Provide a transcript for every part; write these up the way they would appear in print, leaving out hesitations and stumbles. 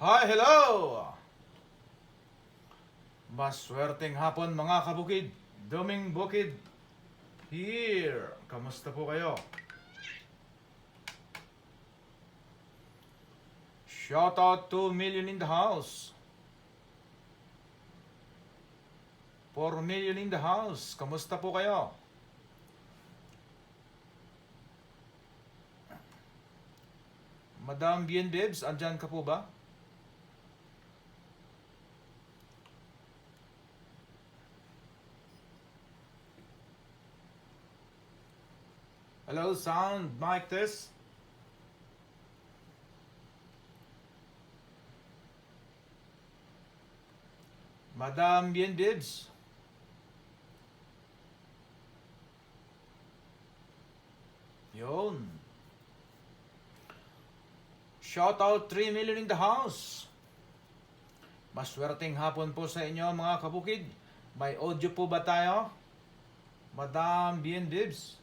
Hi, hello! Maswerteng hapon mga kabukid. Duming Bukid here. Kamusta po kayo? Shout out to Million in the house. 4 million in the house. Kamusta po kayo? Madam Bien Bibs, andyan ka po ba? Hello, sound, mic test. Madam Bien Bibs. Yun. Shout out 3 million in the house. Maswerteng hapon po sa inyo mga kabukid. May audio po ba tayo? Madam Bien Bibs.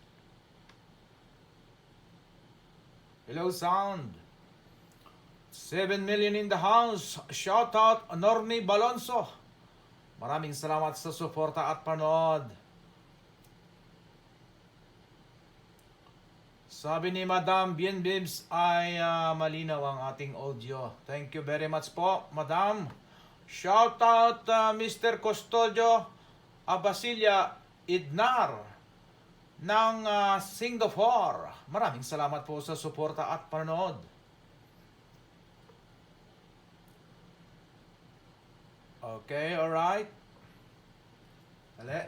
Hello, sound. 7 million in the house. Shout out Normy Balonso. Maraming salamat sa suporta at panood. Sabi ni Madam Bien Bibs ay malinaw ang ating audio. Thank you very much po, Madam. Shout out Mr. Custodio Abasilia Idnar ng Singapore. Maraming salamat po sa suporta at panonood. Okay, alright. Dali.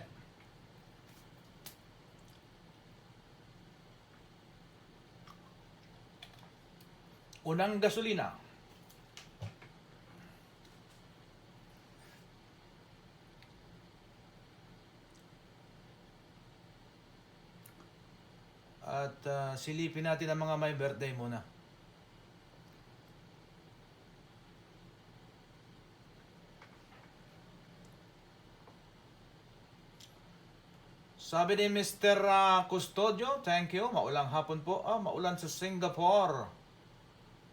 Unang gasolina. At silipin natin ang mga may birthday muna. Sabi ni Mr. Custodio, thank you. Maulang hapon po. Maulan sa Singapore.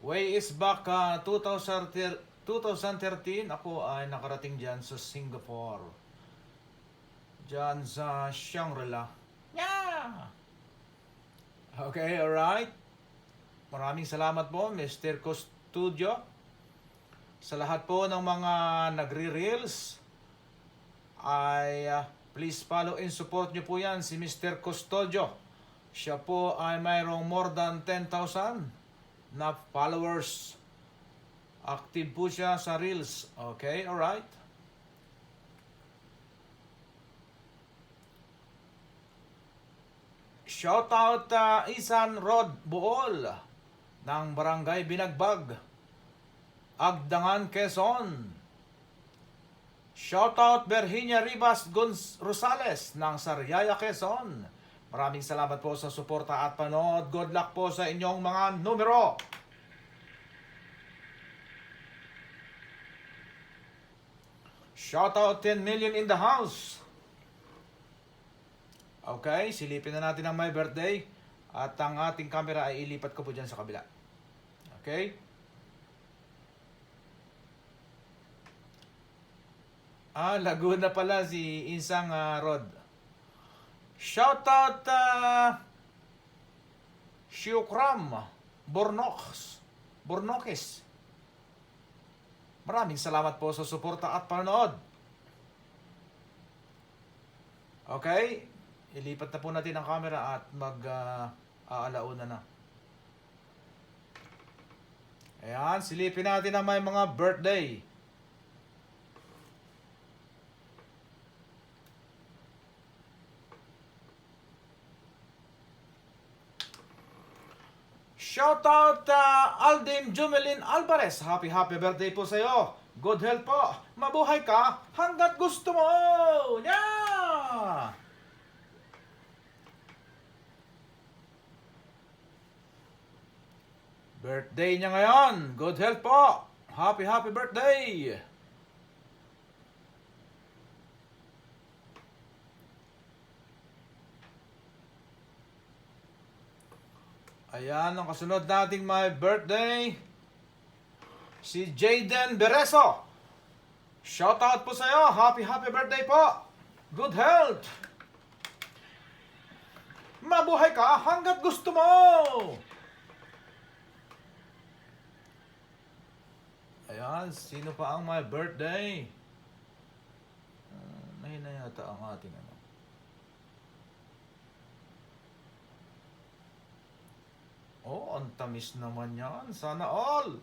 Way is back 2013. Ako ay nakarating dyan sa Singapore. Dyan sa Shangri-La. Yeah! Okay, alright. Maraming salamat po, Mr. Custodio. Sa lahat po ng mga nagre-reels, ay please follow and support nyo po yan si Mr. Custodio. Siya po ay mayroong more than 10,000 na followers. Active po siya sa Reels. Okay, alright. Shout out Isan Rod Bool ng Barangay Binagbag, Agdangan, Quezon. Shout out Virginia Ribas Rosales ng Sariaya, Quezon. Maraming salamat po sa suporta at panood. Good luck po sa inyong mga numero. Shout out 10 million in the house. Okay, silipin na natin ang my birthday. At ang ating camera ay ilipat ko po dyan sa kabila. Okay? Laguna pala si Insang Rod. Shout out Shukram Bornokes. Maraming salamat po sa suporta at panonood. Okay, ilipat na po natin ang camera at mag-aalauna na. Ayan, silipin natin ang may mga birthday. Shout out Aldim Jumelin Alvarez. Happy birthday po sa iyo. Good health po. Mabuhay ka hanggat gusto mo. Yeah! Birthday niya ngayon. Good health po. Happy birthday. Ayan, ang kasunod nating my birthday. Si Jaden Bereso. Shoutout po sa'yo. Happy birthday po. Good health. Mabuhay ka hanggat gusto mo. Ayan, sino pa ang my birthday? Mahina yata ang ating ano. Oh, ang tamis naman yan. Sana all.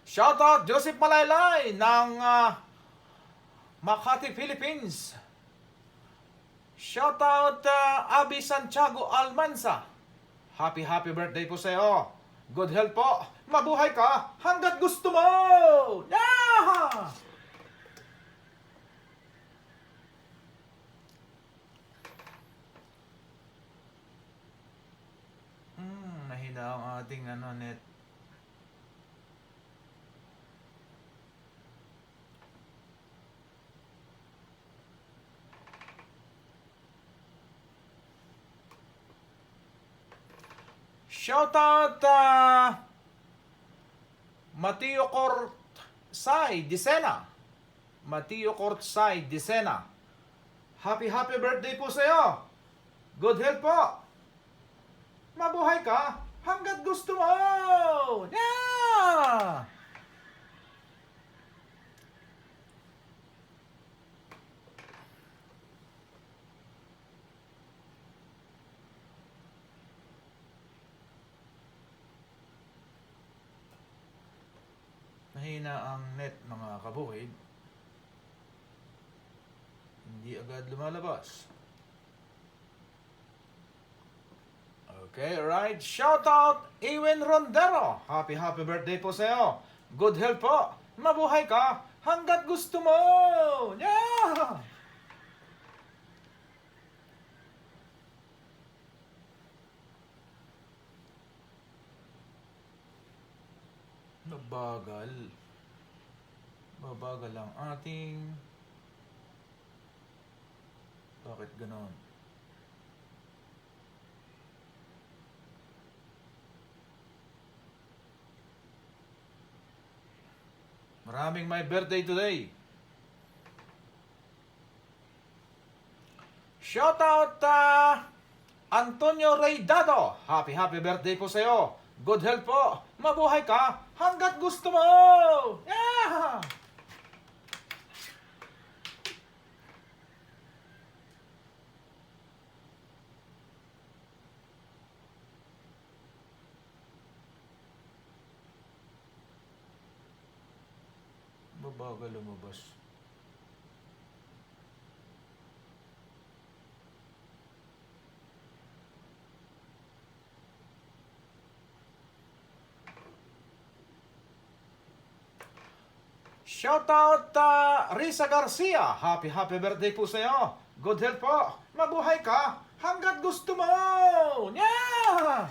Shoutout Joseph Malaylay ng Makati, Philippines. Shoutout Abby Santiago Almanza. Happy birthday po sa'yo. Good health po. Mabuhay ka hanggat gusto mo. Yeah! Mahina ang ating net. Shoutout Mateo Cortsay Disena. Mateo Cortsay Disena. Happy birthday po sa iyo. Good health po. Mabuhay ka hanggat gusto mo. Yeah! Mahina ang net mga kabukid. Hindi agad lumalabas. Okay, right. Shout out Ewen Rondero. Happy birthday po sa iyo. Good health po. Mabuhay ka hanggat gusto mo. Yeah! Mabagal ang ating. Bakit ganon? Maraming my birthday today. Shoutout Antonio Reydado. Happy birthday po sa iyo. Good health po. Mabuhay ka hanggat gusto mo. Yeah! Mabagal lumabas. Shoutout Risa Garcia. Happy birthday po sa iyo. Good health po. Mabuhay ka hanggat gusto mo. Yeah!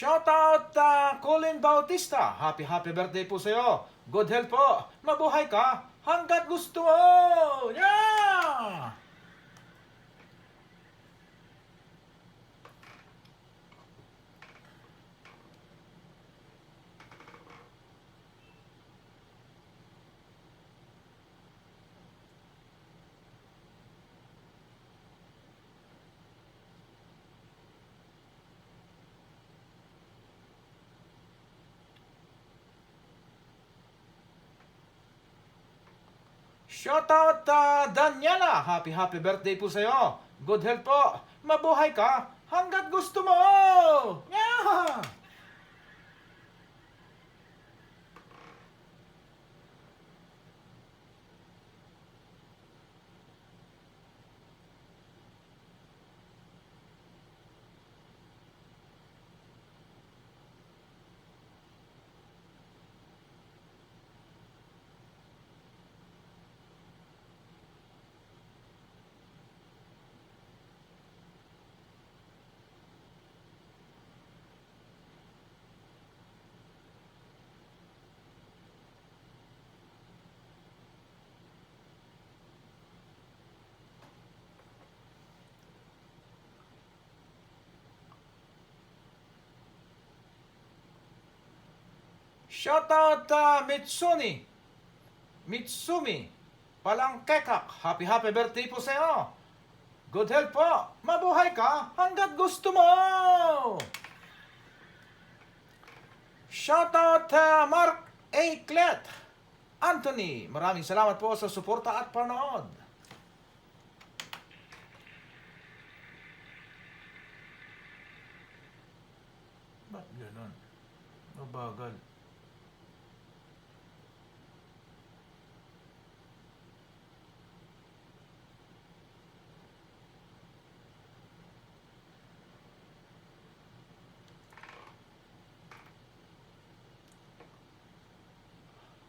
Shoutout Colin Bautista. Happy birthday po sa iyo. Good health po. Mabuhay ka hanggat gusto mo. Yeah! Shoutout Daniela. Happy birthday po sa iyo. Good health po. Mabuhay ka hanggat gusto mo. Yeah! Shoutout Mitsumi, Palangkekak. Happy birthday po sa iyo. Good health po. Mabuhay ka hanggat gusto mo. Shoutout Mark A. Clet. Anthony, maraming salamat po sa suporta at panood. Ba't ganun? Mabagal.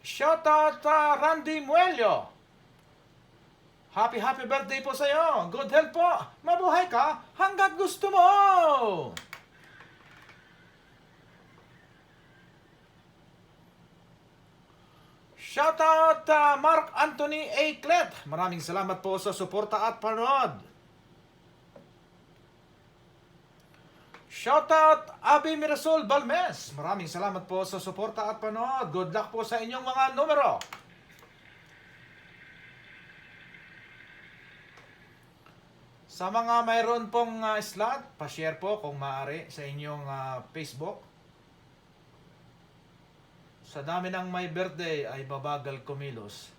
Shoutout Randy Muello. Happy birthday po sa iyo. Good health po. Mabuhay ka hanggat gusto mo. Shoutout Mark Anthony A. Clet. Maraming salamat po sa suporta at panood. Shoutout Abi Mirasol Balmes. Maraming salamat po sa suporta at panood. Good luck po sa inyong mga numero. Sa mga mayroon pong slot, pa-share po kung maaari sa inyong Facebook. Sa dami ng may birthday ay babagal kumilos.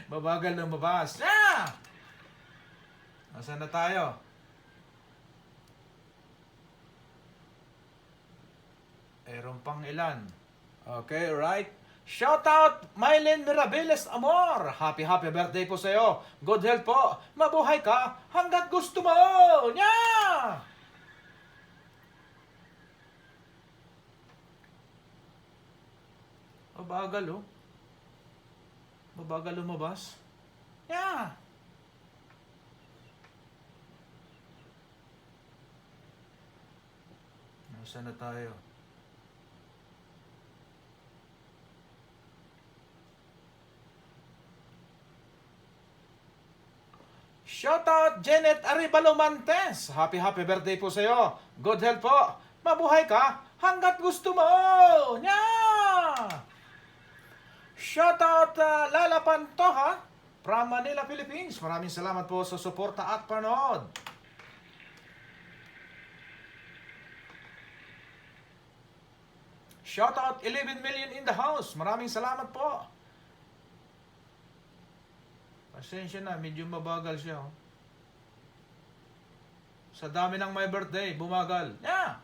Babagal lumabas. Nasaan na tayo? Meron pang ilan. Okay, right? Shoutout Mylene Mirabeles Amor. Happy birthday po sa iyo. Good health po. Mabuhay ka hanggat gusto mo. Nya! Mabagal oh. Mabagal lumabas. Nya! Nasaan na tayo? Shoutout Janet Arevalo Mantes. Happy birthday po sa iyo. Good health po. Mabuhay ka hanggat gusto mo. Nya! Shoutout Lala Pantoja from Manila, Philippines. Maraming salamat po sa suporta at panood. Shoutout 11 million in the house. Maraming salamat po. Pasensya na, medyo mabagal siya. Oh. Sa dami ng may birthday, bumagal. Yeah!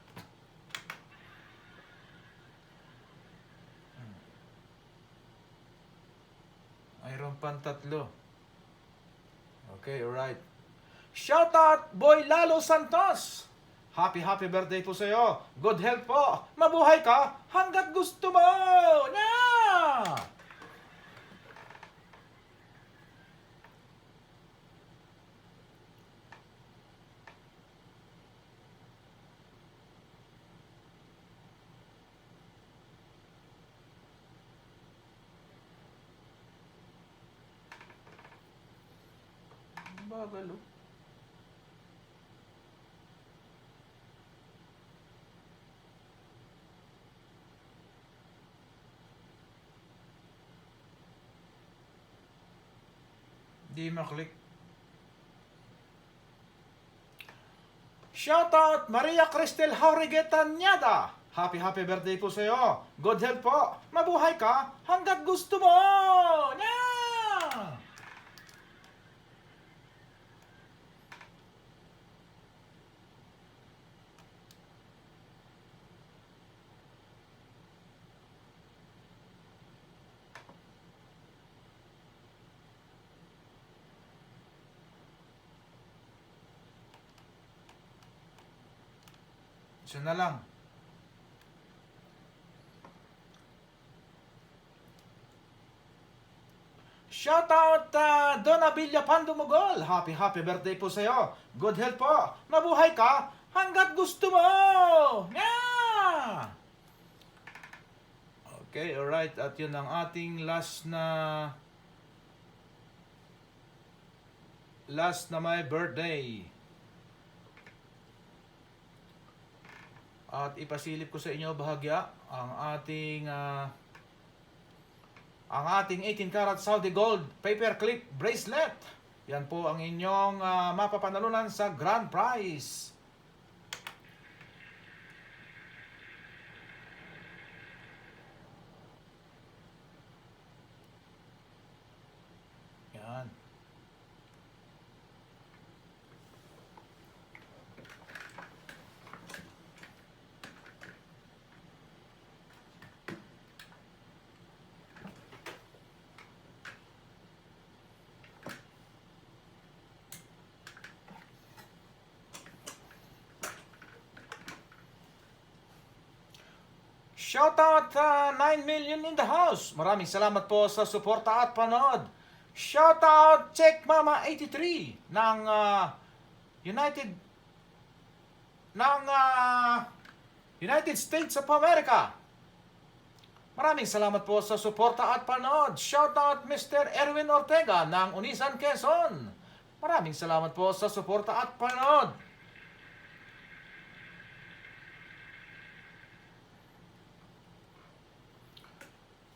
Mayroon pang tatlo. Okay, alright. Shoutout Boy Lalo Santos. Happy birthday po sa iyo. Good health po. Mabuhay ka hanggat gusto mo. Yeah! Bagal oh. Di maklik. Shoutout Maria Cristel Haurigueta Nyada. Happy birthday po sa iyo. Good health po. Mabuhay ka hanggat gusto mo. Yeah! Isa na lang. Shoutout Donna Villa Pandumugol. Happy birthday po sa iyo. Good health po. Mabuhay ka hanggat gusto mo. Yeah! Okay, alright. At yun ang ating last na my birthday. At ipasilip ko sa inyo bahagya ang ating 18 karat Saudi Gold paperclip bracelet. Yan po ang inyong mapapanalunan sa grand prize. Yan. Shoutout 9 million in the house. Maraming salamat po sa suporta at panood. Shoutout Check Mama 83 ng United States of America. Maraming salamat po sa suporta at panood. Shoutout Mr. Erwin Ortega ng Unisan, Quezon. Maraming salamat po sa suporta at panood.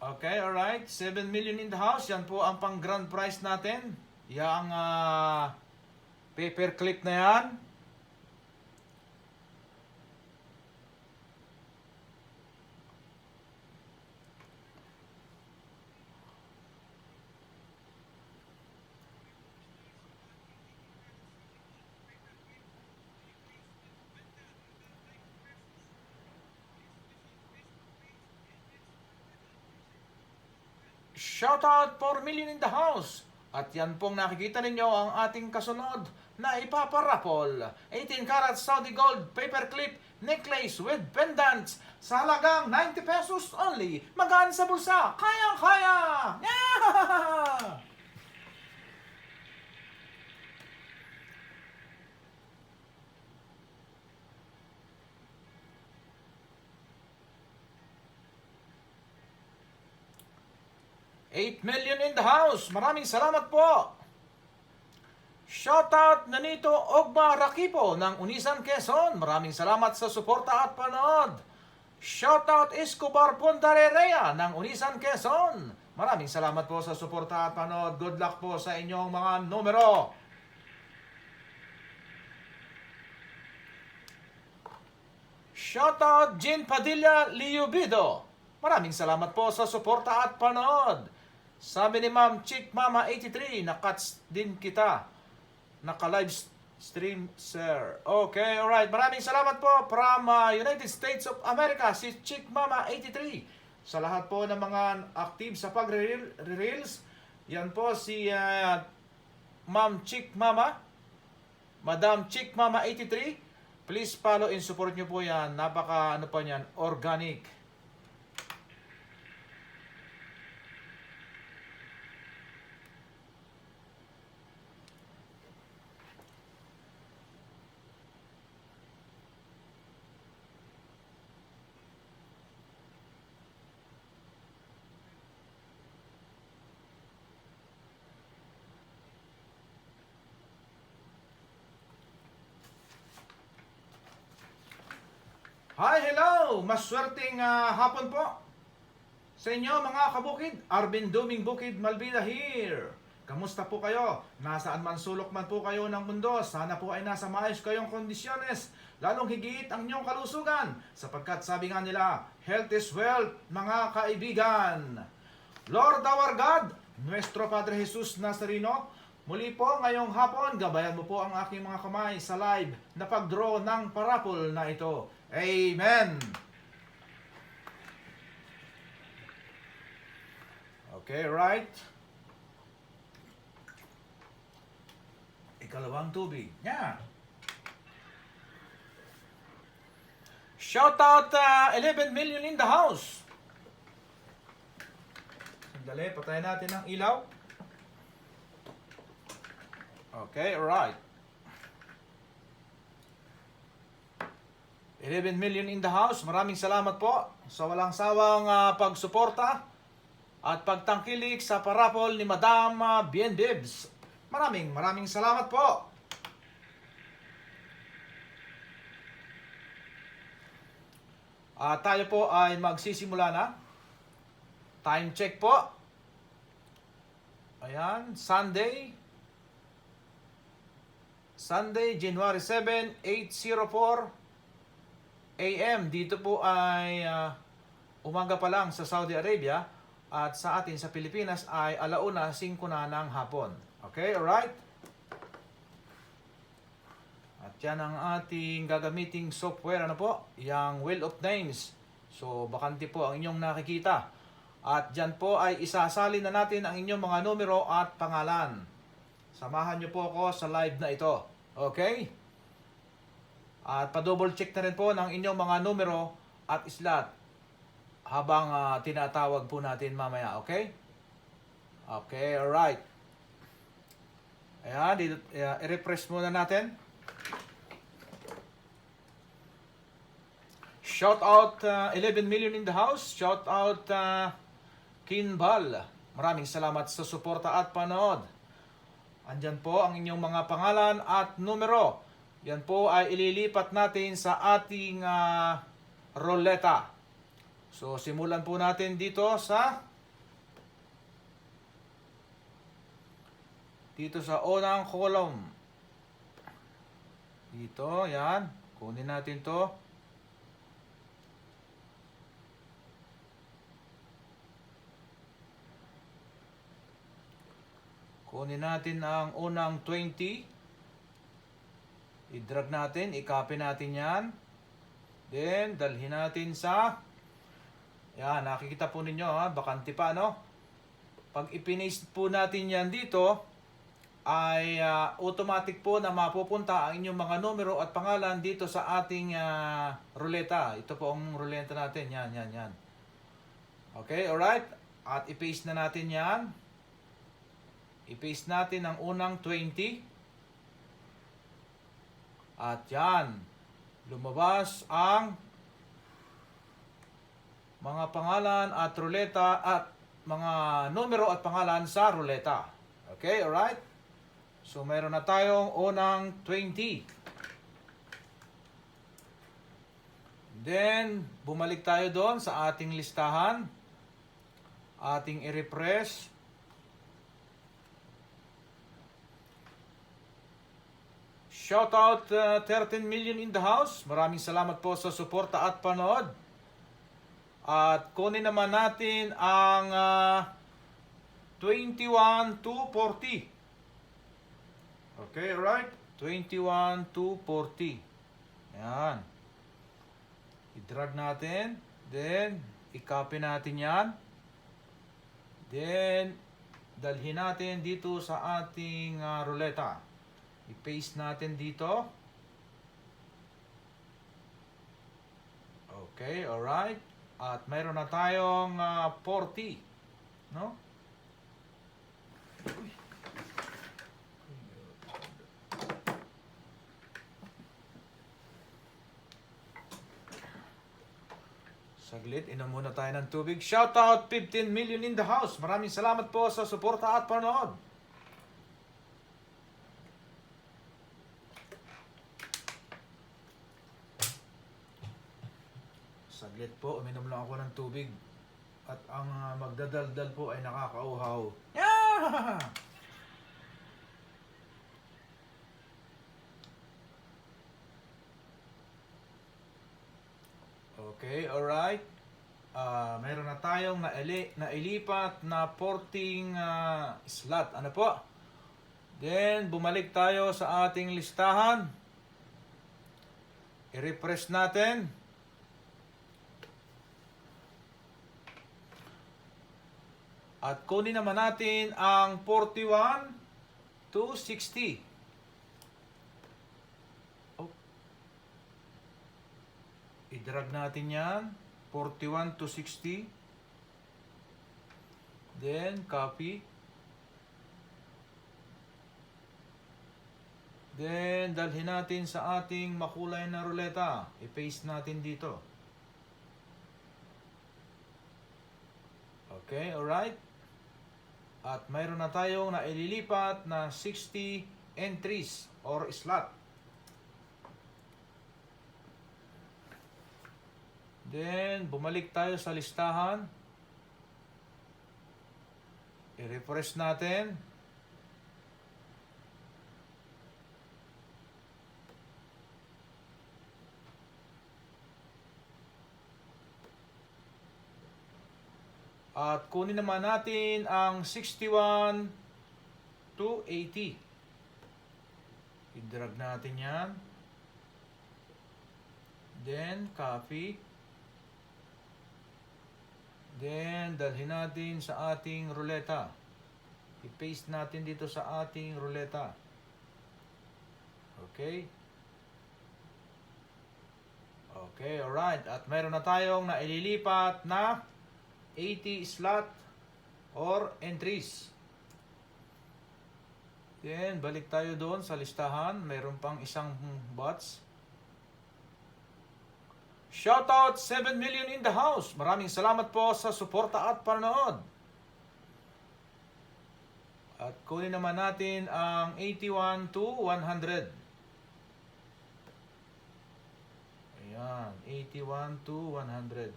Okay, alright. 7 million in the house. Yan po ang pang grand prize natin. Yang paper clip na yan. Shoutout 4 million in the house. At yan pong nakikita ninyo ang ating kasunod na ipaparapol. 18 karat Saudi Gold paperclip necklace with pendants sa halagang 90 pesos only. Magaan sa bulsa. Kayang-kaya! Yeah! $8 million in the house. Maraming salamat po. Shoutout Nanito Ogma Rakipo ng Unisan, Quezon. Maraming salamat sa suporta at panood. Shoutout Escobar Pondarerea ng Unisan, Quezon. Maraming salamat po sa suporta at panood. Good luck po sa inyong mga numero. Shoutout Jean Padilla Liubido. Maraming salamat po sa suporta at panood. Sabi ni Ma'am Chick Mama 83, nakats din kita. Naka-live stream, sir. Okay, alright. Maraming salamat po from United States of America, si Chick Mama 83. Sa lahat po ng mga active sa pag-reels, yan po si Ma'am Chick Mama, Madam Chick Mama 83. Please follow and support nyo po yan. Napaka, ano pa yan, organic. Hi, hello! Maswerteng hapon po sa inyo mga kabukid. Arvin Duming Bukid Malbida here. Kamusta po kayo? Nasaan man sulok man po kayo ng mundo, sana po ay nasa maayos kayong kondisyones, lalong higit ang inyong kalusugan, sapagkat sabi nga nila, health is wealth, mga kaibigan. Lord our God, Nuestro Padre Jesus Nazareno, muli po ngayong hapon, gabayan mo po ang aking mga kamay sa live na pag-draw ng parapol na ito. Amen! Okay, right? Ikalawang tubig. Yeah. Shout out 11 million in the house. Sandali, patayin natin ang ilaw. Okay, right. 11 million in the house. Maraming salamat po sa walang sawang pagsuporta at pagtangkilik sa parapol ni Madam Bien Bibs. Maraming salamat po. Tayo po ay magsisimula na. Time check po. Ayan, Sunday, January 7, 8:04 AM. Dito po ay umaga pa lang sa Saudi Arabia at sa atin sa Pilipinas ay 1:05 na ng hapon. Okay, alright? At yan ang ating gagamiting software, ano po? Yang Wheel of Names. So, bakante po ang inyong nakikita. At dyan po ay isasali na natin ang inyong mga numero at pangalan. Samahan nyo po ako sa live na ito. Okay? At pa-double check na rin po ng inyong mga numero at slot habang tinatawag po natin mamaya. Okay? Okay, alright. Ayan, dito, i-refresh muna natin. Shout out 11 million in the house. Shout out Kinbal. Maraming salamat sa suporta at panood. Andyan po ang inyong mga pangalan at numero. Yan po ay ililipat natin sa ating roleta. So simulan po natin dito sa unang column. Dito, yan. Kunin natin to. Kunin natin ang unang 20. I-drag natin, i-copy natin yan. Then, dalhin natin sa... Yan, nakikita po ninyo, bakante pa, no? Pag i-paste po natin yan dito, ay automatic po na mapupunta ang inyong mga numero at pangalan dito sa ating ruleta. Ito po ang ruleta natin. Yan. Okay, alright? At i-paste na natin yan. I-paste natin ang unang 20. At yan. Lumabas ang mga pangalan at ruleta at mga numero at pangalan sa ruleta. Okay, alright? So, mayroon na tayong unang 20. Then, bumalik tayo doon sa ating listahan. Ating i-refresh. Shout out 13 million in the house. Maraming salamat po sa suporta at panood. At kunin naman natin ang 21 to 40. Okay, right? 21 to 40. Yan. I-drag natin. Then, i-copy natin yan. Then, dalhin natin dito sa ating ruleta. I-paste natin dito. Okay, alright. At mayroon na tayong 40. No? Saglit, inom muna tayo ng tubig. Shout out 15 million in the house. Maraming salamat po sa suporta at panood. Saglit po, uminom lang ako ng tubig. At ang magdadaldal po ay nakakauhaw. Yeah! Okay, alright. Mayroon na tayong nailipat na porting slot. Ano po? Then, bumalik tayo sa ating listahan. I-refresh natin. At kunin naman natin ang 41 to 60. Oh. I-drag natin yan. 41 to 60. Then, copy. Then, dalhin natin sa ating makulay na ruleta. I-paste natin dito. Okay, alright. At mayroon na tayong naililipat na 60 entries or slot. Then, bumalik tayo sa listahan. I-refresh natin. At kunin naman natin ang 61 to 80. I-drag natin yan. Then, copy. Then, dalhin natin sa ating ruleta. I-paste natin dito sa ating ruleta. Okay. Okay, alright. At mayroon na tayong naililipat na 80 slot or entries. Then, balik tayo doon sa listahan. Mayroon pang isang bots. Shoutout 7 million in the house. Maraming salamat po sa suporta at panonood. At kunin naman natin ang 81 to 100. Ayan, 81 to 100.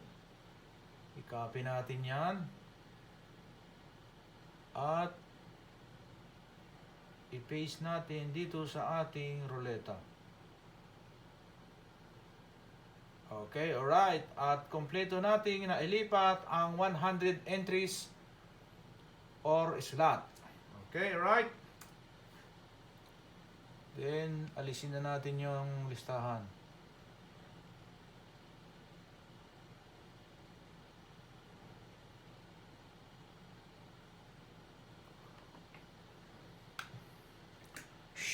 I-copy natin yan. At i-paste natin dito sa ating ruleta. Okay, alright. At kompleto natin na ilipat ang 100 entries or slot. Okay, alright. Then, alisin na natin yung listahan.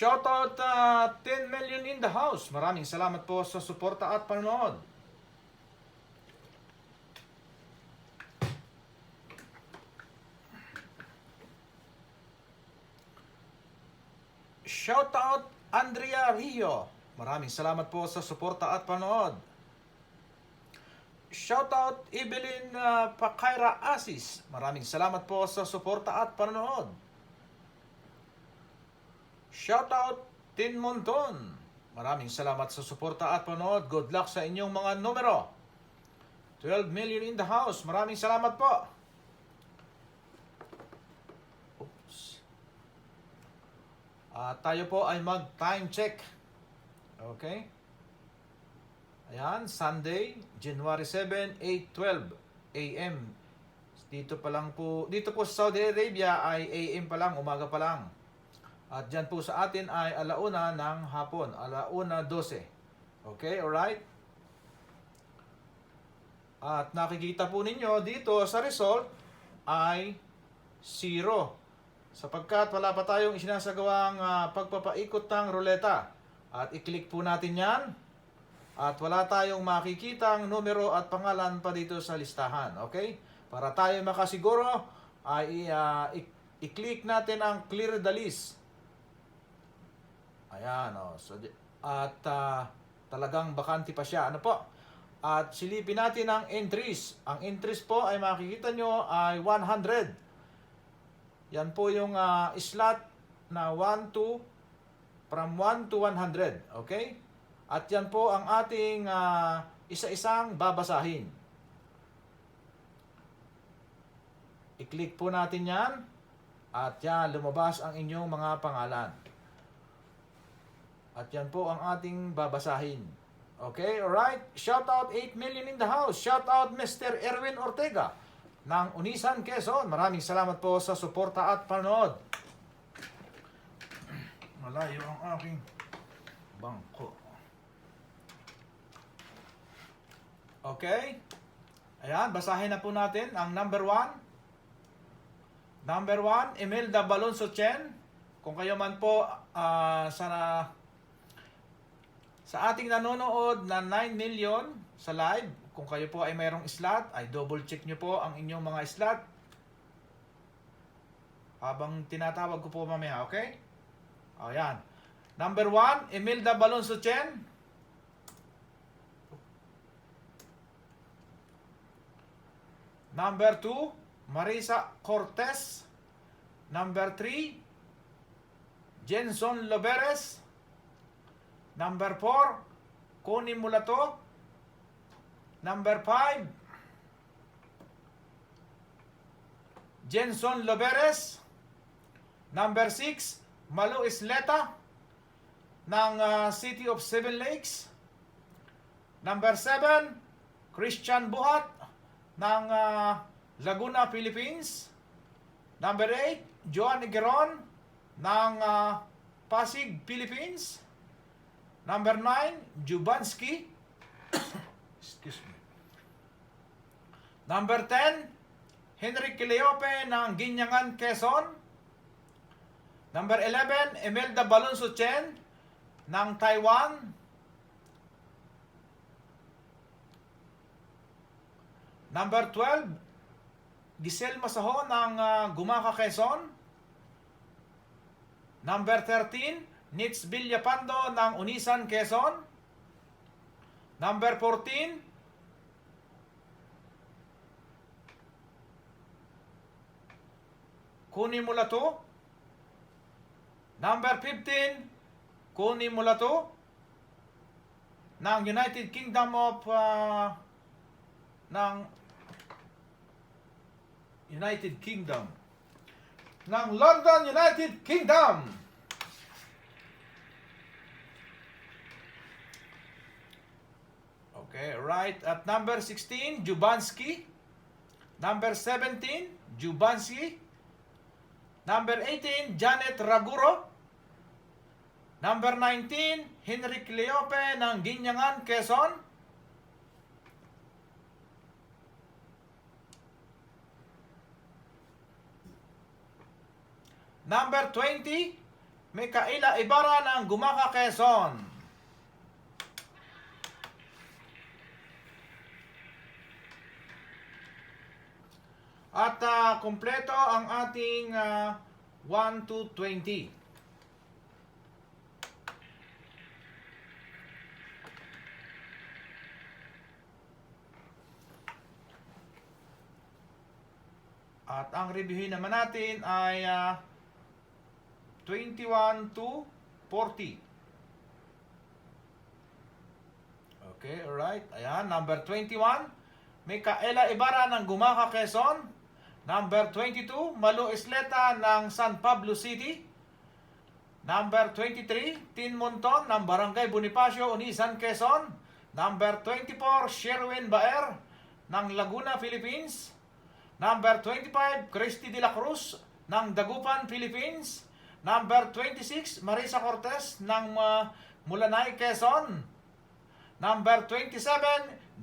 Shoutout 10 million in the house. Maraming salamat po sa suporta at panonood. Shoutout Andrea Rio. Maraming salamat po sa suporta at panonood. Shoutout Evelyn Pakaira Asis. Maraming salamat po sa suporta at panonood. Shoutout Tin Monton. Maraming salamat sa suporta at panonood. Good luck sa inyong mga numero. 12 million in the house. Maraming salamat po. Oops. Tayo po ay mag-time check. Okay? Ayan, Sunday, January 7, 8:12 a.m. Dito po sa Saudi Arabia ay AM pa lang, umaga pa lang. At dyan po sa atin ay 1:00 ng hapon, 1:12. Okay, alright? At nakikita po ninyo dito sa result ay 0. Sapagkat wala pa tayong isinasagawang pagpapaikot ng ruleta. At i-click po natin yan. At wala tayong makikitang numero at pangalan pa dito sa listahan. Okay? Para tayo makasiguro ay i-click natin ang clear the list. Ayan, oh. So, at talagang bakante pa siya. Ano po? At silipin natin ang entries. Ang entries po ay makikita nyo ay 100. Yan po yung slot na 1 to, from 1 to 100. Okay? At yan po ang ating isa-isang babasahin. I-click po natin yan. At yan, lumabas ang inyong mga pangalan. At yan po ang ating babasahin. Okay, alright. Shout out 8 million in the house. Shout out Mr. Erwin Ortega ng Unisan, Quezon. Maraming salamat po sa suporta at panonood. Malayo ang aking bangko. Okay. Ayan, basahin na po natin ang number 1. Number 1, Imelda Balonso Chen. Kung kayo man po sa ating nanonood na 9 million sa live, kung kayo po ay mayroong slot, ay double check nyo po ang inyong mga slot habang tinatawag ko po mamaya, okay? Ayan. Number 1, Imelda Balonso Chen. Number 2, Marisa Cortez. Number 3, Jenson Loberes. Number 4, Connie Mulato. Number 5, Jenson Loberes. Number 6, Malu Isleta ng City of Seven Lakes. Number 7, Christian Buhat ng Laguna, Philippines. Number 8, Joan Igeron ng Pasig, Philippines. Number 9, Jubanski. Excuse me. Number 10, Henry Cleope ng Ginyangan, Quezon. Number 11, Imelda Balonso Chen ng Taiwan. Number 12, Giselle Masaho ng Gumaca, Quezon. Number 13, Nitz Villapando ng Unisan, Quezon. Number 14, Kuni Mulato. Number 15, Kuni Mulato ng United Kingdom of ng London, United Kingdom. Okay, right. At number 16, Jubanski. Number 17, Jubanski. Number 18, Janet Raguro. Number 19, Henry Cleope ng Ginyangan, Quezon. Number 20, Micaela Ibarra ng Gumaca, Quezon. At kumpleto ang ating 1 to 20. At ang reviewin naman natin ay 21 to 40. Okay, alright. Ayan, number 21, Micaela Ibarra ng Gumaca, Quezon. Number 22, Malu Isleta ng San Pablo City. Number 23, Tin Monton ng Barangay Bonifacio, Unisan, Quezon. Number 24, Sherwin Baer ng Laguna, Philippines. Number 25, Christy de la Cruz ng Dagupan, Philippines. Number 26, Marisa Cortez ng Mulanay, Quezon. Number 27,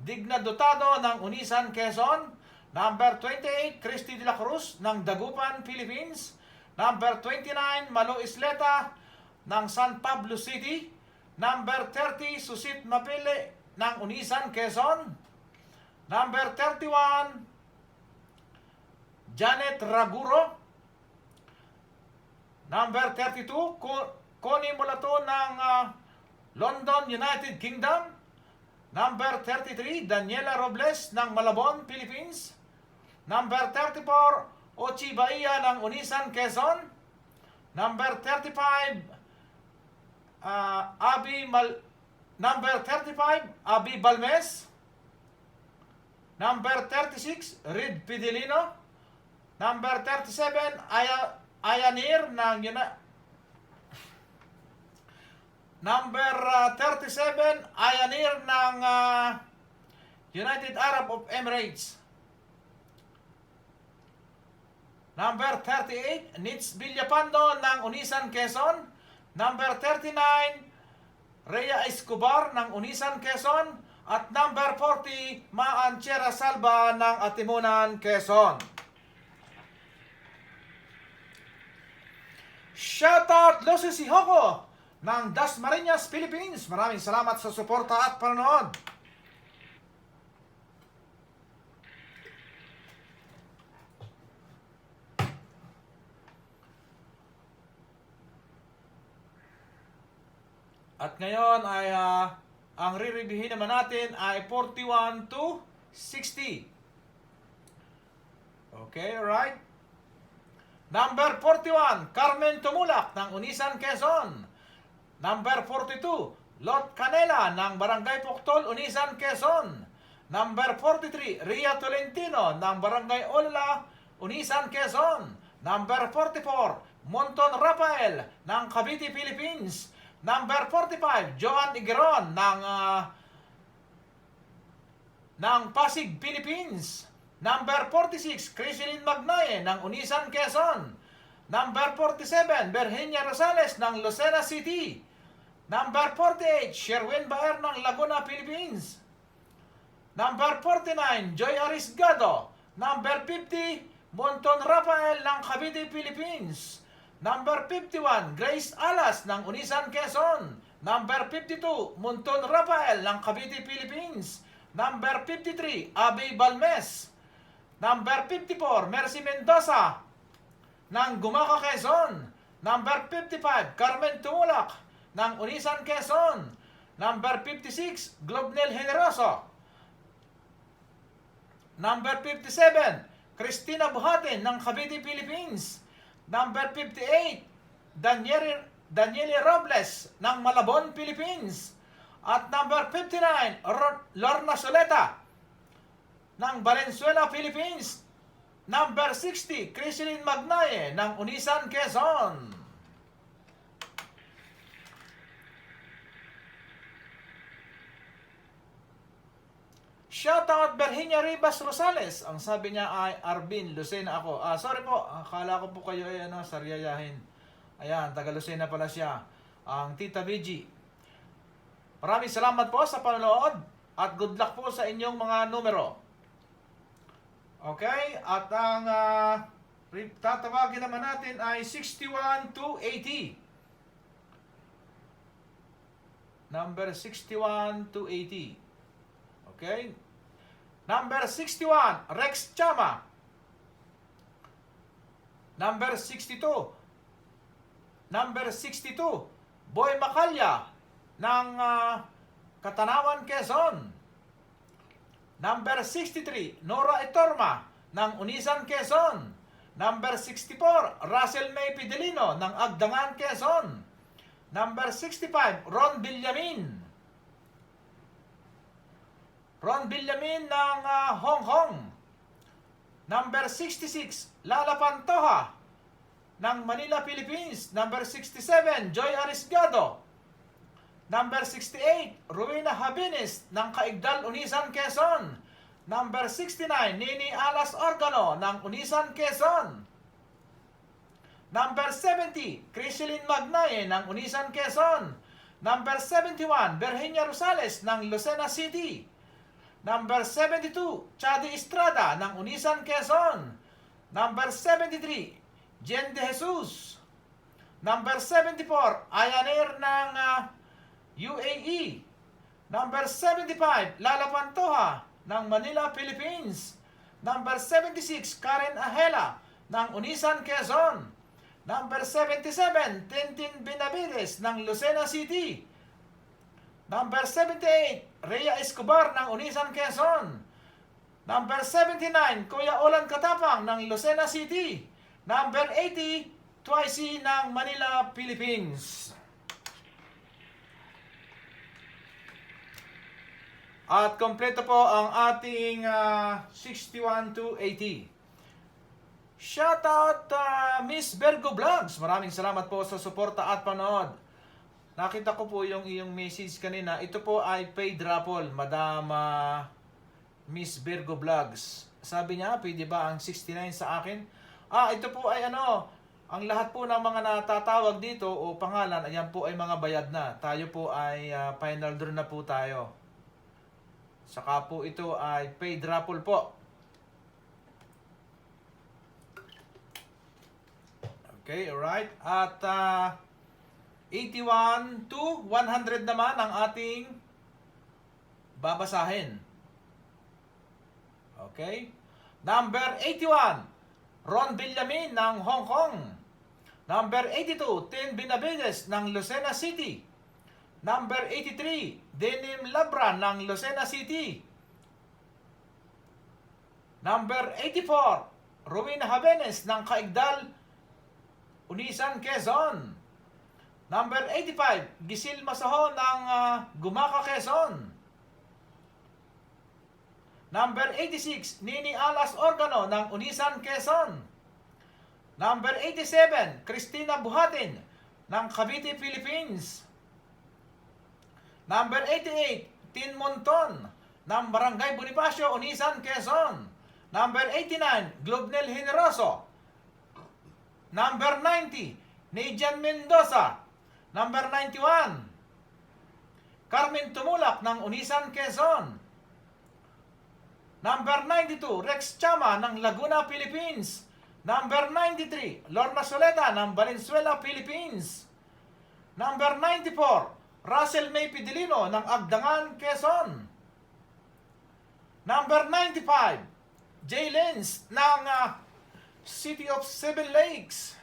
Digna Dotado ng Unisan, Quezon. Number 28, Christy de la Cruz ng Dagupan, Philippines. Number 29, Malu Isleta ng San Pablo City. Number 30, Susit Mapili ng Unisan, Quezon. Number 31, Janet Raguro. Number 32, Connie Mulato ng London, United Kingdom. Number 33, Daniela Robles ng Malabon, Philippines. Number 34, Ochi Bahia ng Unisan, Quezon. Number 35, Number 35, Abi Balmes. Number 36, Rid Fidelino. Number 37, Ayanir ng Number 37, Ayanir ng United Arab of Emirates. Number 38, Nitz Villapando ng Unisan, Quezon. Number 39, Rhea Escobar ng Unisan, Quezon. At number 40, Maanchera Salva ng Atimunan, Quezon. Shoutout Lucy Sihoko ng Dasmariñas, Philippines. Maraming salamat sa suporta at panonood. At ngayon ay ang re-reviewin naman natin ay 41 to 60. Okay, alright. Number 41, Carmen Tumulak ng Unisan, Quezon. Number 42, Lot Canela ng Barangay Puktol, Unisan, Quezon. Number 43, Ria Tolentino ng Barangay Olala, Unisan, Quezon. Number 44, Monton Rafael ng Cavite, Philippines. Number 45, Joan Igueron ng Pasig, Philippines. Number 46, Criselyn Magnaye ng Unisan, Quezon. Number 47, Virginia Rosales ng Lucena City. Number 48, Sherwin Baer ng Laguna, Philippines. Number 49, Joy Arisgado. Number 50, Monton Rafael ng Cavite, Philippines. Number 51, Grace Alas ng Unisan, Quezon. Number 52, Monton Rafael ng Cavite, Philippines. Number 53, Abby Balmes. Number 54, Mercy Mendoza ng Gumaca, Quezon. Number 55, Carmen Tumulak ng Unisan, Quezon. Number 56, Globnel Generoso. Number 57, Christina Buhatin ng Cavite, Philippines. Number 58, Daniele Robles ng Malabon, Philippines. At number 59, Lorna Soleta ng Valenzuela, Philippines. Number 60, Criselyn Magnaye ng Unisan, Quezon. Shoutout Virginia Ribas Rosales. Ang sabi niya ay Arbin, Lucena ako. Sorry po, akala ko po kayo ay saryayahin. Ayan, taga Lucena pala siya. Ang Tita Vigi. Maraming salamat po sa panonood at good luck po sa inyong mga numero. Okay, at ang tatawagin naman natin ay 61 to 80. Number 61 to 80. Okay. Number 61, Rex Chama. Number 62, Boy Macalya ng Katanawan, Quezon. Number 63, Nora Etorma ng Unisan, Quezon. Number 64, Russell May Fidelino ng Agdangan, Quezon. Number 65, Ron Villamin ng Hong Kong. Number 66, Lala Pantoja ng Manila, Philippines. Number 67, Joy Arisgado. Number 68, Rowena Habines ng Caigdal, Unisan, Quezon. Number 69, Nini Alas Organo ng Unisan, Quezon. Number 70, Criselyn Magnaye ng Unisan, Quezon. Number 71, Virginia Rosales ng Lucena City. Number 72, Chadi Estrada ng Unisan, Quezon. Number 73, Jen De Jesus. Number 74, Ayanir ng UAE. Number 75, Lala Pantoja ng Manila, Philippines. Number 76, Karen Ahela ng Unisan, Quezon. Number 77, Tintin Benavides ng Lucena City. Number 78, Rhea Escobar ng Unisan, Quezon. Number 79, Kuya Olan Katapang ng Lucena City. Number 80, Twice ng Manila, Philippines. At kompleto po ang ating 61 to 80. Shoutout Miss Virgo Vlogs. Maraming salamat po sa suporta at panood. Nakita ko po yung iyong message kanina. Ito po ay paid raffle, Madam Miss Virgo Vlogs. Sabi niya, pwede ba ang 69 sa akin? Ito po ay ang lahat po ng mga natatawag dito o pangalan, ayan po ay mga bayad na. Tayo po ay final draw na po tayo. Saka po ito ay paid raffle po. Okay, alright. At 81 to 100 naman ang ating babasahin. Okay? Number 81, Ron Villamin ng Hong Kong. Number 82, Tin Benavides ng Lucena City. Number 83, Denim Labran ng Lucena City. Number 84, Rowena Habenes ng Caigdal, Unisan, Quezon. Number 85, Gisil Masaho ng Gumaca, Quezon. Number 86, Nini Alas Organo ng Unisan, Quezon. Number 87, Christina Buhatin ng Cavite, Philippines. Number 88, Tin Monton ng Barangay Bonifacio, Unisan, Quezon. Number 89, Globnel Generoso. Number 90, Nejan Mendoza. Number 91, Carmen Tumulak ng Unisan, Quezon. Number 92, Rex Chama ng Laguna, Philippines. Number 93, Lorna Soleta ng Valenzuela, Philippines. Number 94, Russell May Pidilino ng Agdangan, Quezon. Number 95, Jay Lenz ng City of Seven Lakes.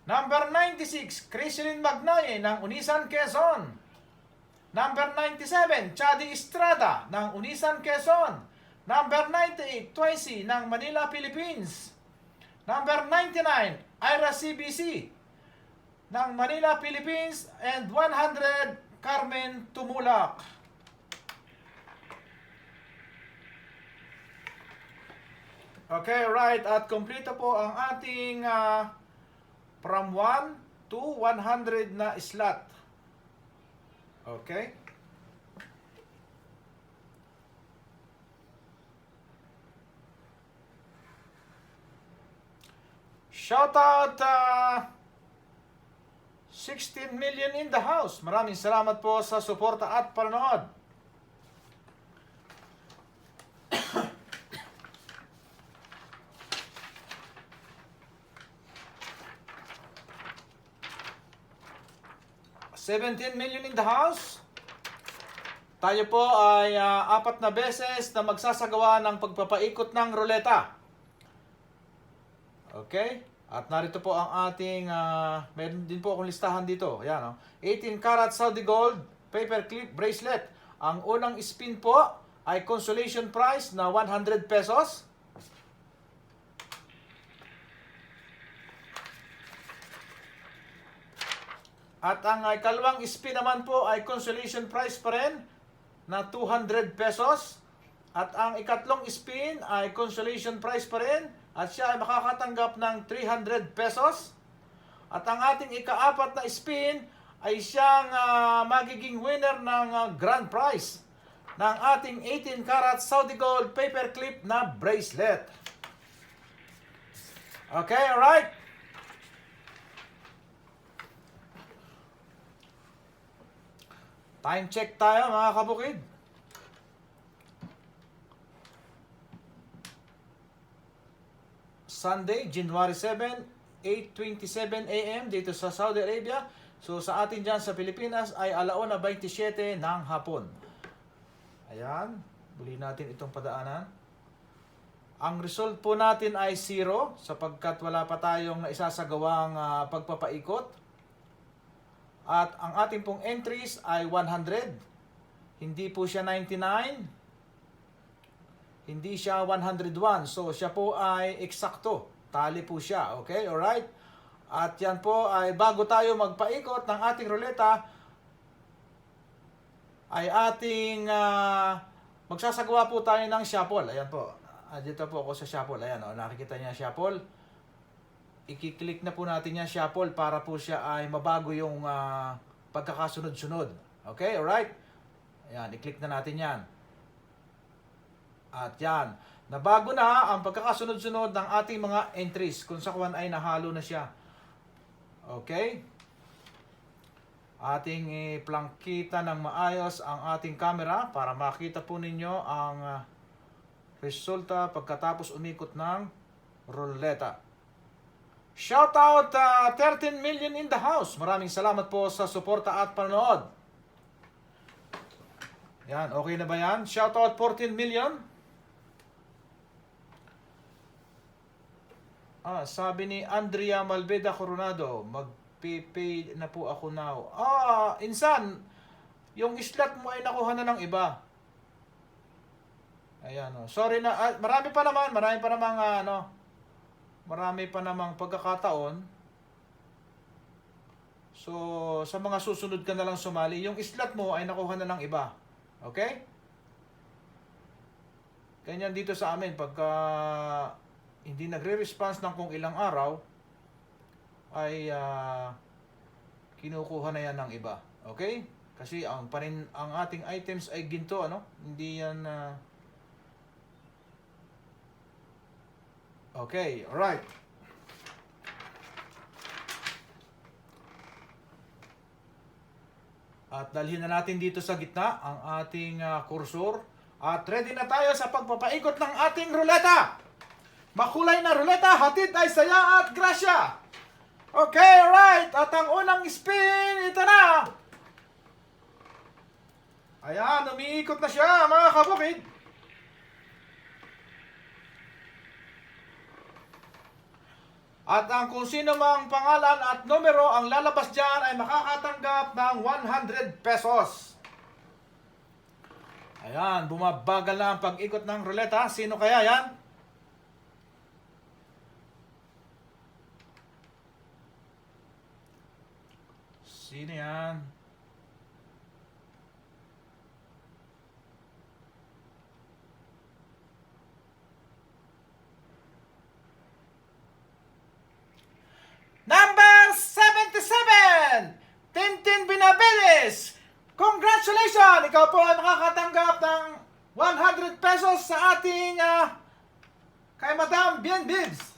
Number 96, Criselyn Magnaye ng Unisan, Quezon. Number 97, Chadi Estrada ng Unisan, Quezon. Number 98, Twicy ng Manila, Philippines. Number 99, Ira CBC ng Manila, Philippines. And 100, Carmen Tumulak. Okay, right. At kompleto po ang ating from 1 to 100 na slot. Okay? Shoutout 16 million in the house. Maraming salamat po sa suporta at panonood. $17 million in the house. Tayo po ay 4 na beses na magsasagawa ng pagpapaikot ng ruleta. Okay? At narito po ang ating, meron din po akong listahan dito. Ayan, 18 karat Saudi Gold paperclip bracelet. Ang unang spin po ay consolation price na 100 pesos. At ang ikalawang spin naman po ay consolation price pa rin na 200 pesos. At ang ikatlong spin ay consolation price pa rin at siya ay makakatanggap ng 300 pesos. At ang ating ikaapat na spin ay siyang magiging winner ng grand prize ng ating 18 karat Saudi Gold paperclip na bracelet. Okay, alright? Time check tayo mga kabukid. Sunday, January 7, 8:27 AM dito sa Saudi Arabia. So sa atin dyan sa Pilipinas ay 1:27 ng hapon. Ayan, muli natin itong padaanan. Ang result po natin ay 0 sapagkat wala pa tayong naisasagawang pagpapaikot. At ang ating pong entries ay 100. Hindi po siya 99. Hindi siya 101. So siya po ay eksakto. Tali po siya. Okay? Alright? At yan po ay bago tayo magpaikot ng ating ruleta ay ating magsasagawa po tayo ng shuffle. Ayan po. Dito po ako sa shuffle. Ayan o. Nakikita niya shuffle. I-click na po natin yan shuffle para po siya ay mabago yung pagkakasunod-sunod. Okay, alright? Ayan, i-click na natin yan. At yan, nabago na ang pagkakasunod-sunod ng ating mga entries kung sa kuwan ay nahalo na siya. Okay? Ating iplangkita ng maayos ang ating camera para makita po ninyo ang resulta pagkatapos umikot ng ruleta. Shoutout 13 million in the house. Maraming salamat po sa suporta at panonood. Yan, okay na ba yan? Shoutout 14 million. Sabi ni Andrea Malveda Coronado, mag-pay na po ako now. Insan, yung slot mo ay nakuha na ng iba. Ayan, sorry na, marami pa namang pagkakataon. So, sa mga susunod ka na lang sumali. Yung slot mo ay nakuha na ng iba. Okay? Ganyan dito sa amin, pagka hindi nagre-response ng kung ilang araw, ay kinukuha na yan ng iba. Okay? Kasi ang ating items ay ginto, ano? Hindi yan okay, alright. At dalhin na natin dito sa gitna ang ating cursor. At ready na tayo sa pagpapaikot ng ating ruleta. Makulay na ruleta, hatid ay saya at grasya. Okay, alright. At ang unang spin, ito na. Ayan, umiikot na siya, mga kabukid. At ang kung sino mang pangalan at numero ang lalabas dyan ay makakatanggap ng 100 pesos. Ayan, bumabagal na ang pag-ikot ng ruleta. Sino kaya yan? Sino yan? Number 77! Tintin Binabilis! Congratulations! Ikaw po ay makakatanggap ng 100 pesos sa ating kay Madam Bien Bibs.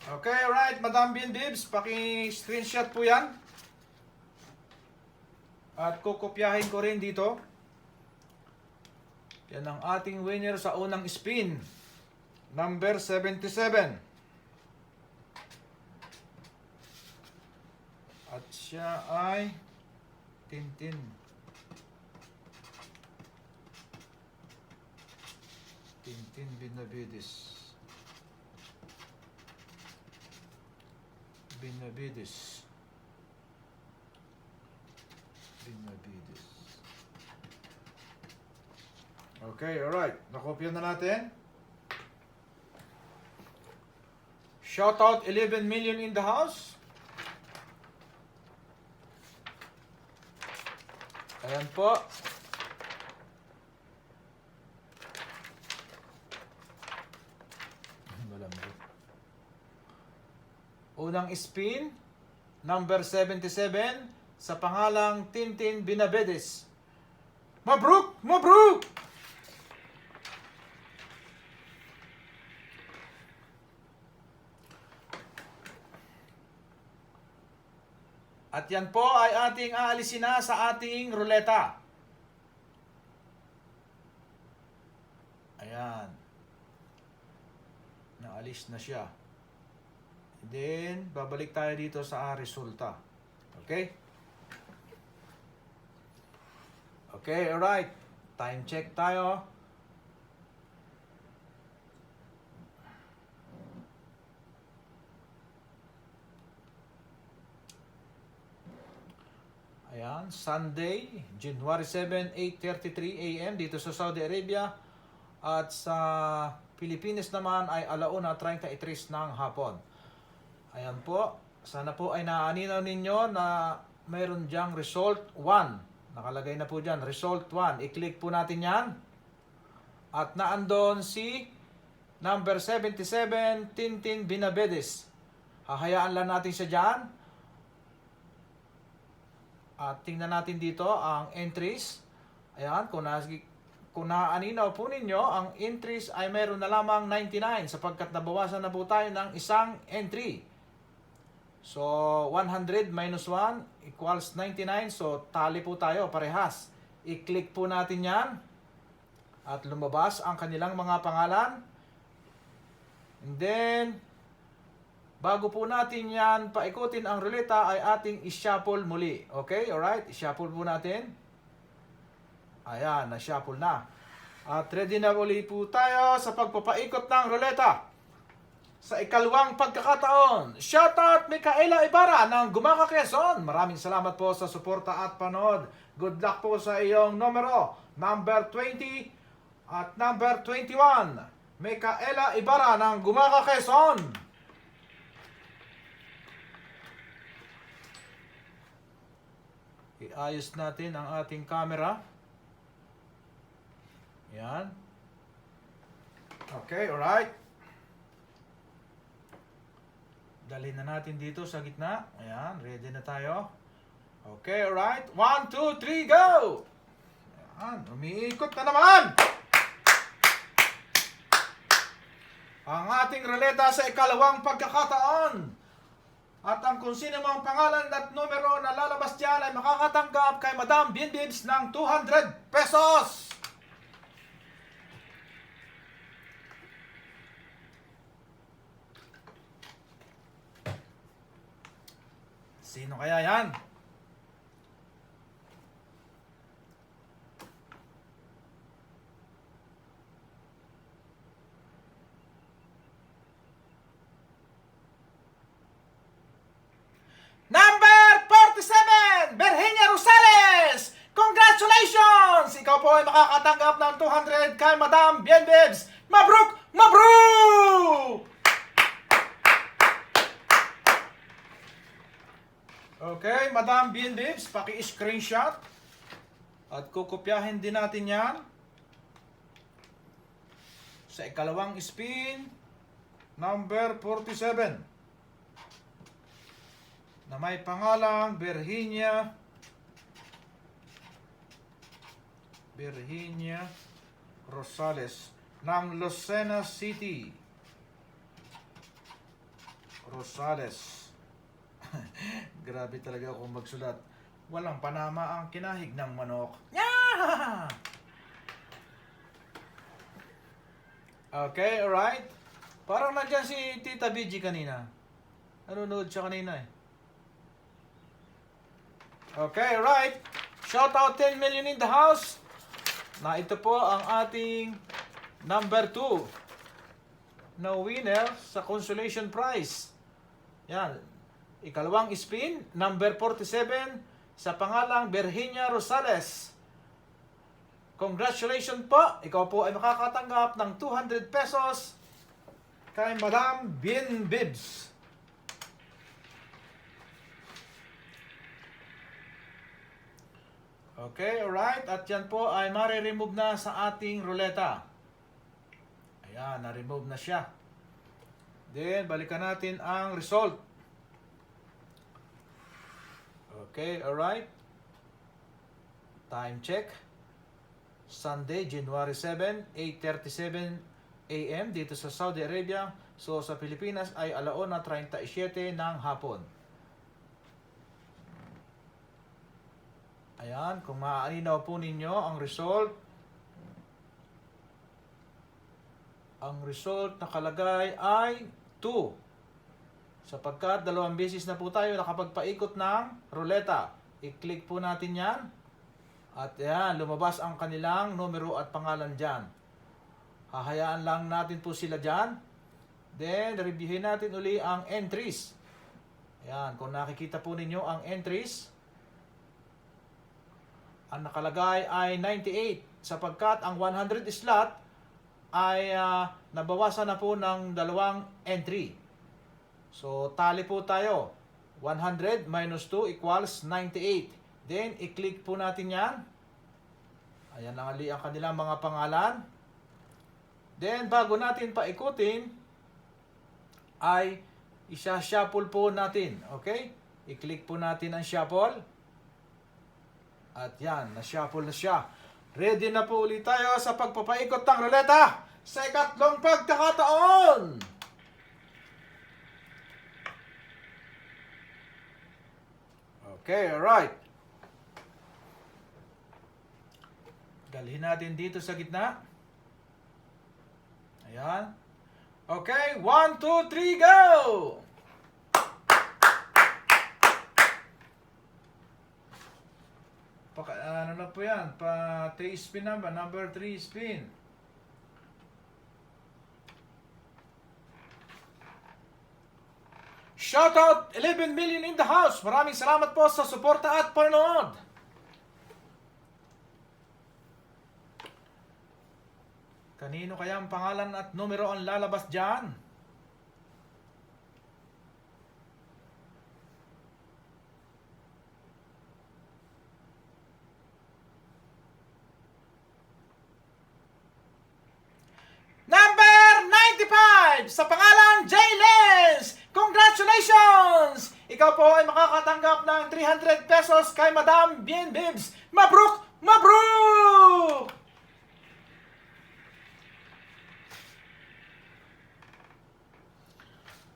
Okay, alright, Madam Bien Bibs, paki-screenshot po yan. At kukopyahin ko rin dito. Yan ang ating winner sa unang spin. Number 77. At siya ay Tintin. Tintin Binabides. Binabides. Okay, alright. Nakopya na natin. Shoutout 11 million in the house. Ayan po. Malambot. Unang spin, number 77, sa pangalang Tintin Binabides. Mabruk! Mabruk! At yan po ay ating aalisin na sa ating ruleta. Ayan. Naalis na siya. And then, babalik tayo dito sa resulta. Okay? Okay, alright. Time check tayo. Ayan, Sunday, January 7, 8:33 AM dito sa Saudi Arabia. At sa Pilipinas naman ay 1:33 ng hapon. Ayan po, sana po ay naaninaw ninyo na mayroon diyang result 1. Nakalagay na po dyan, result 1. I-click po natin yan. At naandon si number 77, Tintin Binabides. Hahayaan lang natin siya dyan. At tingnan natin dito ang entries. Ayan, kung naaninaw po ninyo, ang entries ay meron na lamang 99 sapagkat nabawasan na po tayo ng isang entry. So, 100 minus 1 equals 99. So, tali po tayo, parehas. I-click po natin yan. At lumabas ang kanilang mga pangalan. And then, bago po natin yan paikutin ang ruleta ay ating i-shuffle muli. Okay, alright? I-shuffle po natin. Ayan, na-shuffle na. At ready na muli po tayo sa pagpapaikot ng ruleta. Sa ikalawang pagkakataon, shoutout Micaela Ibarra ng Gumaca, Quezon. Maraming salamat po sa suporta at panood. Good luck po sa iyong numero, number 20 at number 21. Micaela Ibarra ng Gumaca, Quezon. Iayos natin ang ating camera. Yan. Okay, alright. Dalhin na natin dito sa gitna. Ayan, ready na tayo. Okay, alright. 1, 2, 3, go! Ayan, umiikot na naman! Ang ating ruleta sa ikalawang pagkakataon. At ang kung sino mang pangalan at numero na lalabas dyan ay makakatanggap kay Madam Binbibs ng 200 pesos. Sino kaya yan? Number 47, Virginia Rosales! Congratulations! Ikaw po ay makakatanggap ng 200 kay Madam Binbibs. Mabruk! Mabruk! Okay, Madam Binbibs, paki-screenshot. At kukopyahin din natin yan. Sa ikalawang spin, number 47. Na may pangalang Virginia Rosales ng Lucena City. Rosales. Grabe talaga ako magsulat. Walang panama ang kinahig ng manok. Yeah! Okay, alright. Parang nandyan si Tita BG kanina. Nanonood siya kanina eh. Okay, alright. Shoutout 10 million in the house. Na ito po ang ating number 2 na winner sa consolation prize. Yan. Ikalawang spin, number 47 sa pangalang Virginia Rosales. Congratulations po. Ikaw po ay makakatanggap ng 200 pesos kay Madam Binbibs. Okay, alright. At yan po ay mare-remove na sa ating ruleta. Ayan, na-remove na siya. Then, balikan natin ang result. Okay, alright. Time check. Sunday, January 7, 8:37 AM dito sa Saudi Arabia. So, sa Pilipinas ay 1:37 ng hapon. Ayan, kung maaaninaw po ninyo ang result. Ang result nakalagay ay 2. Sapagkat 2 beses na po tayo nakapagpaikot ng ruleta. I-click po natin yan. At yan, lumabas ang kanilang numero at pangalan dyan. Hahayaan lang natin po sila dyan. Then, reviewin natin uli ang entries. Ayan, kung nakikita po ninyo ang entries, ang nakalagay ay 98 sapagkat ang 100 slot ay nabawasan na po ng 2 entry. So, tali po tayo. 100 minus 2 equals 98. Then, i-click po natin yan. Ayan ang kanilang mga pangalan. Then, bago natin paikutin, ay isa-shuffle po natin. Okay? I-click po natin ang shuffle. At yan, na-shuffle na siya. Ready na po ulit tayo sa pagpapaikot ng ruleta sa ikatlong pagkakataon. Okay, alright. Dalhin natin dito sa gitna. Ayan. Okay, 1, 2, 3, go! Ano na po yan? Pa 3 spin na ba? Number 3 spin. Shoutout 11 million in the house. Maraming salamat po sa suporta at panonood. Kanino kaya ang pangalan at numero ang lalabas dyan? 300 pesos kay Madam Bien Bibs. Mabruk! Mabruk!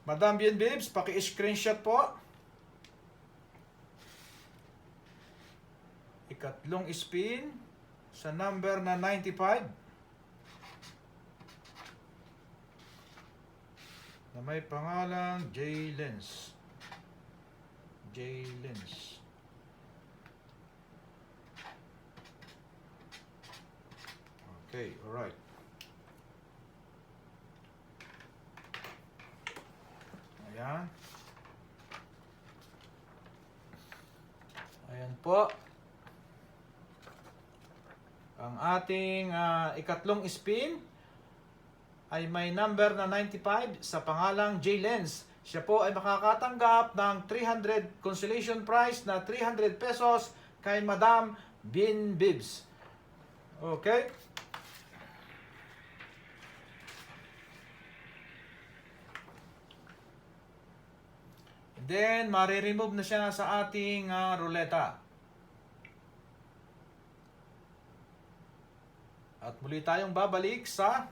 Madam Bien Bibs, paki-screenshot po. Ikatlong spin sa number na 95. Na may pangalang J. Lens. J. Lens. Okay, alright. Ayan. Ayan po. Ang ating ikatlong spin ay may number na 95 sa pangalang J. Lens. Siya po ay makakatanggap ng 300 consolation prize na 300 pesos kay Madam Bin Bibs. Okay? Then, mariremove na siya sa ating ruleta. At muli tayong babalik sa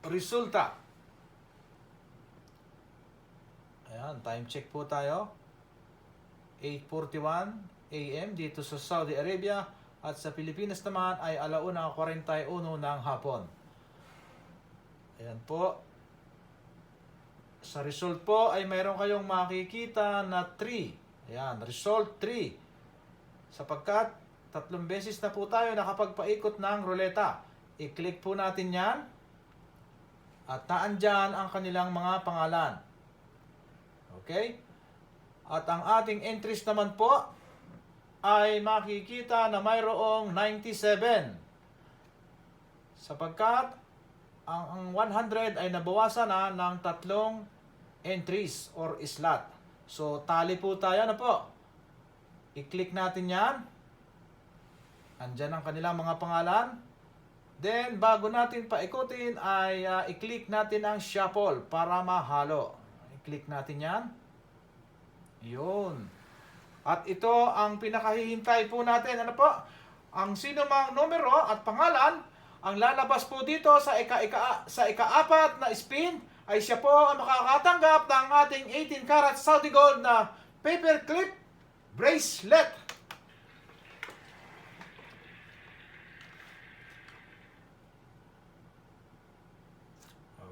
resulta. Ayan, time check po tayo. 8:41 AM dito sa Saudi Arabia at sa Pilipinas naman ay 1:41 ng hapon. Ayan po. Sa result po ay mayroon kayong makikita na 3. Ayan, result 3. Sapagkat 3 beses na po tayo nakapagpaikot ng ruleta. I-click po natin yan. At naandyan ang kanilang mga pangalan. Okay? At ang ating entries naman po ay makikita na mayroong 97. Sapagkat ang 100 ay nabawasan na ng 3 entries or slot. So, tali po tayo na po. I-click natin yan. Andyan ang kanilang mga pangalan. Then, bago natin paikutin ay i-click natin ang shuffle para mahalo. I-click natin yan. Yun. At ito ang pinakahihintay po natin. Ano po? Ang sino mang numero at pangalan ang lalabas po dito sa ika-apat na spin ay siya po ang makakatanggap ng ating 18 karat Saudi Gold na paperclip bracelet.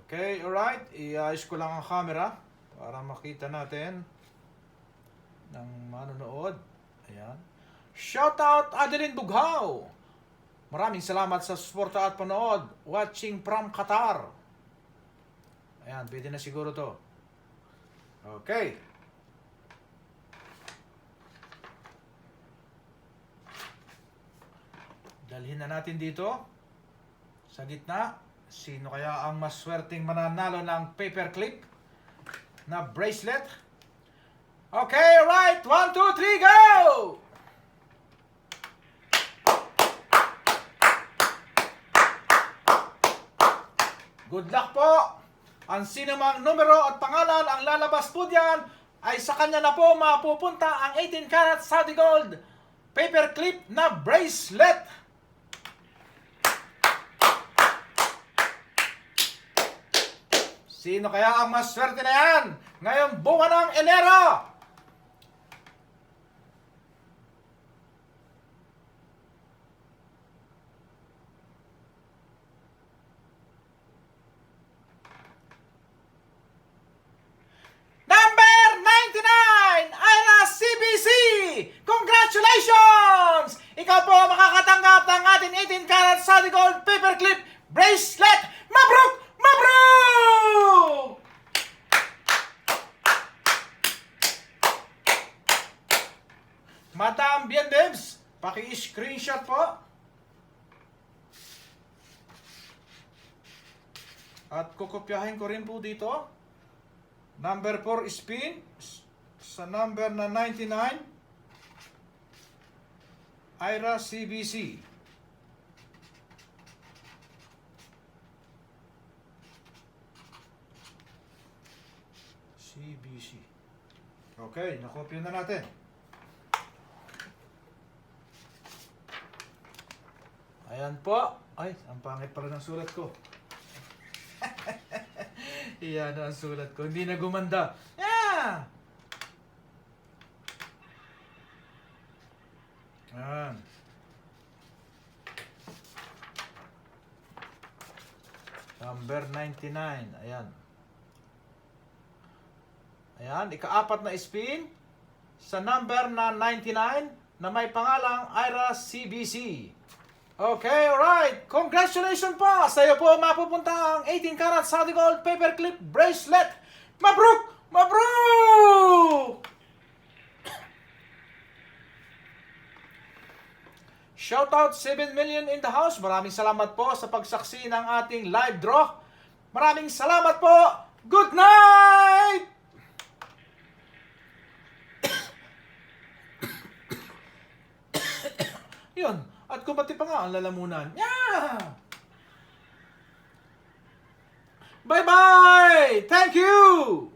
Okay, alright. Iayos ko lang ang camera para makita natin ng manonood. Ayan. Shoutout Adeline Bughaw. Maraming salamat sa suporta at panood. Watching from Qatar. Ayan, pwede na siguro to. Okay. Dalhin na natin dito. Sa gitna. Sino kaya ang mas swerteng mananalo ng paperclip na bracelet? Okay, right. 1, 2, 3, go! Good luck po! Ang sinumang numero at pangalan ang lalabas po diyan ay sa kanya na po mapupunta ang 18 karat Saudi Gold paperclip na bracelet. Sino kaya ang mas swerte na yan ngayong buwan ng Enero? Number 99, Ira CBC! Congratulations! Ikaw po makakatanggap ng ating 18 karat Saudi Gold paperclip bracelet. Mabruk! Mabruk! Madam Bien Bibs, paki-screenshot po. At kukopyahin ko rin po dito. Number 4 spin sa number na 99. Ira CBC. CBC. Okay, nakopya na natin. Ayan po. Ay, ang pangit pala ng sulat ko. Iyan ang sulat ko. Hindi na gumanda. Yeah! Ayan. Number 99. Ayan. Ayan, ika-apat na spin sa number na 99 na may pangalang Ira CBC. Okay, alright. Congratulations po! Sa iyo po mapupunta ang 18 karat Saudi Gold Paperclip Bracelet. Mabruk! Mabruk! Shoutout 7 million in the house. Maraming salamat po sa pagsaksi ng ating live draw. Maraming salamat po. Good night! Yun. At kumati pa nga ang lalamunan. Yeah! Bye-bye! Thank you!